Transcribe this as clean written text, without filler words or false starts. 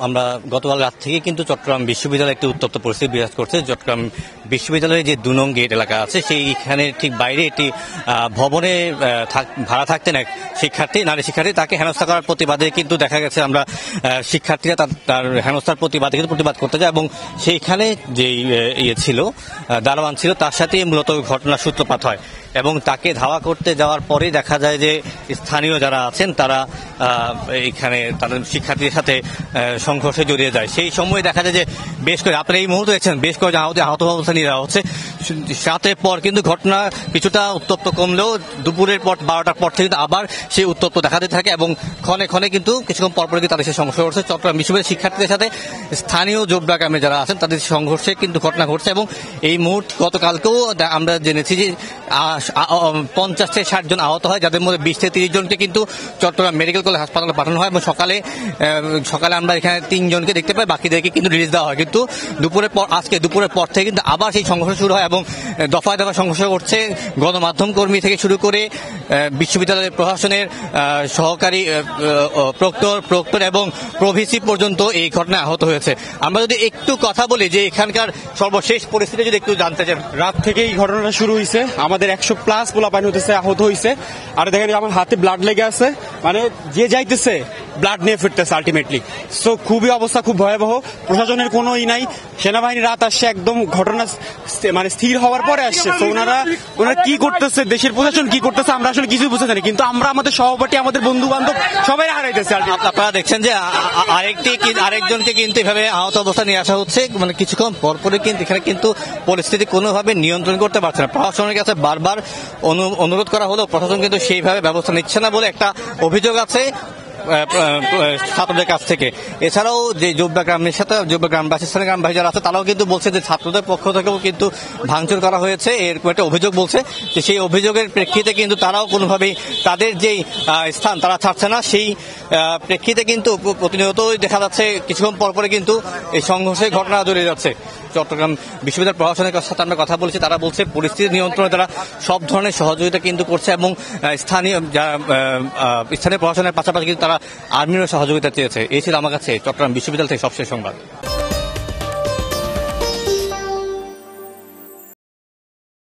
আমরা গতকাল রাত থেকে কিন্তু চট্টগ্রাম বিশ্ববিদ্যালয়ে একটি উত্তপ্ত পরিস্থিতি বিরাজ করছে। চট্টগ্রাম বিশ্ববিদ্যালয়ে যে ২ নং গেট এলাকা আছে সেইখানে ঠিক বাইরে একটি ভবনে ভাড়া থাকতেন এক শিক্ষার্থী, নারী শিক্ষার্থী, তাকে হেনস্থা করার প্রতিবাদে কিন্তু দেখা গেছে আমরা শিক্ষার্থীরা তার হেনস্থার প্রতিবাদে কিন্তু প্রতিবাদ করতে যায় এবং সেইখানে যে ছিল দারোয়ান ছিল তার সাথে মূলত ঘটনার সূত্রপাত হয় এবং তাকে ধাওয়া করতে যাওয়ার পরেই দেখা যায় যে স্থানীয় যারা আছেন তারা এখানে তাদের শিক্ষার্থীদের সাথে সংঘর্ষে জড়িয়ে যায়। সেই সময় দেখা যায় যে বেশ করে আপনারা এই মুহূর্তে দেখছেন বেশ করে আহত অবস্থা নিয়ে যাওয়া হচ্ছে। রাতের পর কিন্তু ঘটনা কিছুটা উত্তপ্ত কমলেও দুপুরের পর 12টার পর থেকে আবার সেই উত্তপ্ত দেখাতে থাকে এবং ক্ষণে ক্ষণে কিন্তু কিছুক্ষণ পরপর তাদের সেই সংঘর্ষ ঘটছে। চট্টগ্রাম বিশ্ববিদ্যালয়ের শিক্ষার্থীদের সাথে স্থানীয় জোবরা গ্রামে যারা আছেন তাদের সংঘর্ষে কিন্তু ঘটনা ঘটছে এবং এই মুহূর্তে গতকালকেও আমরা জেনেছি যে 50 থেকে 60 জন আহত হয়, যাদের মধ্যে 20 থেকে 30 জনকে কিন্তু চট্টগ্রাম মেডিকেল কলেজ হাসপাতালে পাঠানো হয় এবং সকালে আমরা এখানে 3 জনকে দেখতে পাই, বাকিদেরকে কিন্তু রিলিজ দেওয়া হয়। কিন্তু আজকে দুপুরের পর থেকে কিন্তু আবার সেই সংঘর্ষ শুরু হয় এবং দফায় দফায় সংঘর্ষ করছে। গণমাধ্যম কর্মী থেকে শুরু করে বিশ্ববিদ্যালয়ের প্রশাসনের সহকারী প্রক্টর এবং প্রভিসি পর্যন্ত এই ঘটনায় আহত হয়েছে। আমরা যদি একটু কথা বলি যে এখানকার সর্বশেষ পরিস্থিতি যদি একটু জানতে চান। রাত থেকে এই ঘটনাটা শুরু হয়েছে, আমাদের 100+ পোলাপানি হতেছে, আহত হয়েছে। আর দেখেন আমার হাতে ব্লাড লেগে আছে, মানে যে যাইতেছে ব্লাড নিয়ে ফিরতেছে আলটিমেটলি। সো খুবই অবস্থা খুব ভয়াবহ। প্রশাসনের কোনো নাই, সেনাবাহিনী রাত আসছে একদম ঘটনা মানে স্থির হওয়ার পরে আসছে। তো ওনারা কি করতেছে, দেশের প্রশাসন কি করতেছে আমরা আসলে কিছু বুঝতে জানি, কিন্তু আমরা আমাদের সহপাঠী আমাদের বন্ধু বান্ধব সবাই হারাইতেছে। আপনারা দেখছেন যে আরেকজনকে কিন্তু এভাবে আহত অবস্থা নিয়ে আসা হচ্ছে, মানে কিছুক্ষণ পরপরই কিন্তু এখানে কিন্তু পরিস্থিতি কোনোভাবে নিয়ন্ত্রণ করতে পারছে না। প্রশাসনের কাছে বারবার অনুরোধ করা হলেও প্রশাসন কিন্তু সেইভাবে ব্যবস্থা নিচ্ছে না বলে একটা অভিযোগ আছে ছাত্রদের কাছ থেকে। এছাড়াও যে গ্রামবাসী স্থানীয় গ্রামবাসী যারা আছে তারাও কিন্তু বলছে যে ছাত্রদের পক্ষ থেকেও কিন্তু ভাঙচুর করা হয়েছে, এরকম একটা অভিযোগ বলছে। যে সেই অভিযোগের প্রেক্ষিতে কিন্তু তারাও কোনোভাবেই তাদের যেই স্থান তারা ছাড়ছে না, সেই প্রেক্ষিতে কিন্তু প্রতিনিয়তই দেখা যাচ্ছে কিছুক্ষণ পরপরে কিন্তু এই সংঘর্ষের ঘটনা জড়িয়ে যাচ্ছে। চট্টগ্রাম বিশ্ববিদ্যালয় প্রশাসনের সাথে আমরা কথা বলছি, তারা বলছে পরিস্থিতি নিয়ন্ত্রণে তারা সব ধরনের সহযোগিতা কিন্তু করছে এবং স্থানীয় প্রশাসনের পাশাপাশি কিন্তু তারা আর্মিরও সহযোগিতা চেয়েছে। এই ছিল আমার কাছে চট্টগ্রাম বিশ্ববিদ্যালয় থেকে সবশেষ সংবাদ।